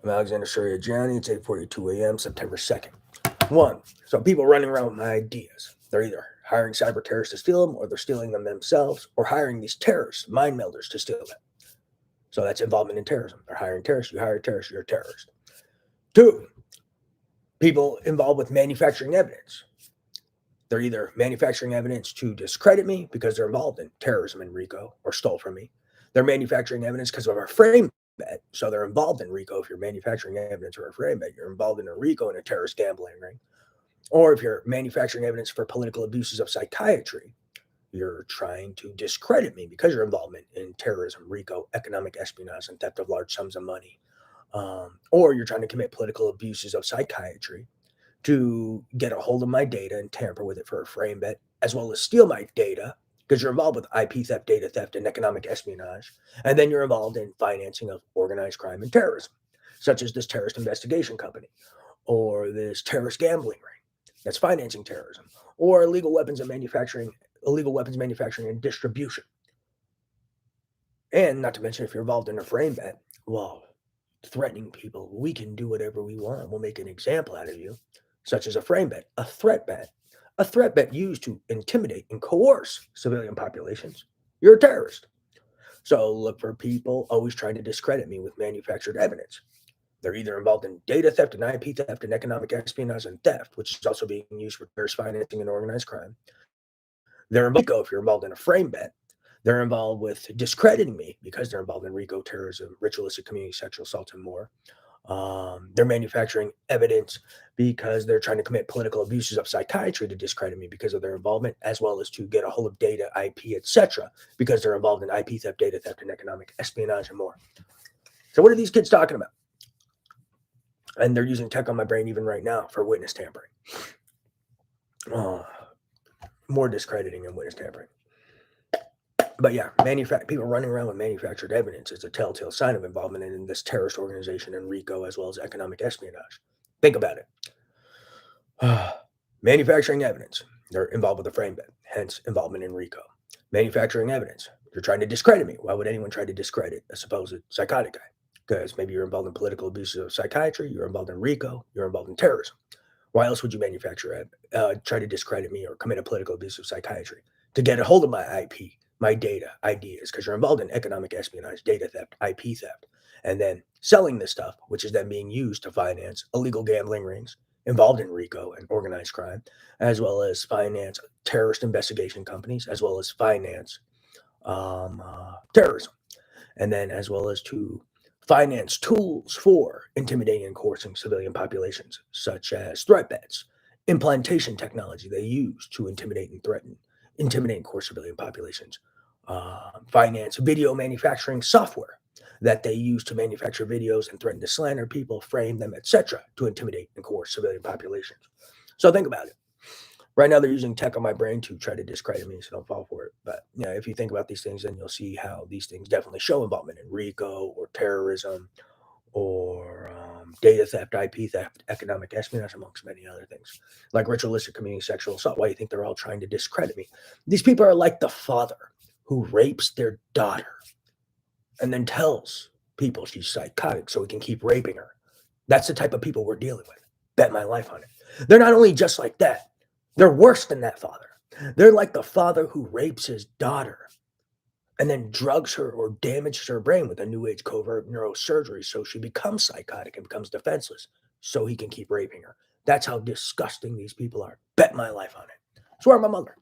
I'm Alexander Surya-Gianni. It's 8:42 a.m., September 2nd. One, so people running around with my ideas. They're either hiring cyber terrorists to steal them, or they're stealing them themselves, or hiring these terrorists, mind melders, to steal them. So that's involvement in terrorism. They're hiring terrorists. You hire terrorists, you're a terrorist. Two, people involved with manufacturing evidence. They're either manufacturing evidence to discredit me because they're involved in terrorism and RICO or stole from me. They're manufacturing evidence because of a frame bet. So they're involved in RICO. If you're manufacturing evidence for a frame bet, you're involved in a RICO and a terrorist gambling ring. Or if you're manufacturing evidence for political abuses of psychiatry, you're trying to discredit me because your involvement in terrorism, RICO, economic espionage, and theft of large sums of money. Or you're trying to commit political abuses of psychiatry to get a hold of my data and tamper with it for a frame bet, as well as steal my data because you're involved with IP theft, data theft, and economic espionage. And then you're involved in financing of organized crime and terrorism, such as this terrorist investigation company or this terrorist gambling ring that's financing terrorism, or illegal weapons manufacturing and distribution. And not to mention, if you're involved in a frame bet, well, threatening people, we can do whatever we want. We'll make an example out of you, such as a frame bet, a threat bet used to intimidate and coerce civilian populations. You're a terrorist. So look for people always trying to discredit me with manufactured evidence. They're either involved in data theft and IP theft and economic espionage and theft, which is also being used for terrorist financing and organized crime. They're involved in RICO if you're involved in a frame bet. They're involved with discrediting me because they're involved in RICO, terrorism, ritualistic community sexual assault, and more. They're manufacturing evidence because they're trying to commit political abuses of psychiatry to discredit me because of their involvement, as well as to get a hold of data, IP, etc., because they're involved in IP theft, data theft, and economic espionage, and more. So what are these kids talking about? And they're using tech on my brain even right now for witness tampering. More discrediting and witness tampering. But yeah, people running around with manufactured evidence is a telltale sign of involvement in this terrorist organization and RICO, as well as economic espionage. Think about it. Manufacturing evidence, they're involved with a frame bet, hence involvement in RICO. Manufacturing evidence, you're trying to discredit me. Why would anyone try to discredit a supposed psychotic guy? Because maybe you're involved in political abuses of psychiatry, you're involved in RICO, you're involved in terrorism. Why else would you try to discredit me or commit a political abuse of psychiatry? To get a hold of my IP, my data, ideas, because you're involved in economic espionage, data theft, IP theft, and then selling this stuff, which is then being used to finance illegal gambling rings involved in RICO and organized crime, as well as finance terrorist investigation companies, as well as finance terrorism, and then as well as to finance tools for intimidating and coercing civilian populations, such as threat bets, implantation technology they use to intimidate and coerce civilian populations, finance video manufacturing software that they use to manufacture videos and threaten to slander people, frame them, etc., to intimidate and coerce civilian populations. So think about it. Right now, they're using tech on my brain to try to discredit me, so don't fall for it. But if you think about these things, then you'll see how these things definitely show involvement in RICO or terrorism or data theft, IP theft, economic espionage, amongst many other things, like ritualistic community sexual assault. Why do you think they're all trying to discredit me? These people are like the father who rapes their daughter and then tells people she's psychotic so he can keep raping her. That's the type of people we're dealing with. Bet my life on it. They're not only just like that, they're worse than that father. They're like the father who rapes his daughter and then drugs her or damages her brain with a new age covert neurosurgery so she becomes psychotic and becomes defenseless so he can keep raping her. That's how disgusting these people are. Bet my life on it. Swear on my mother.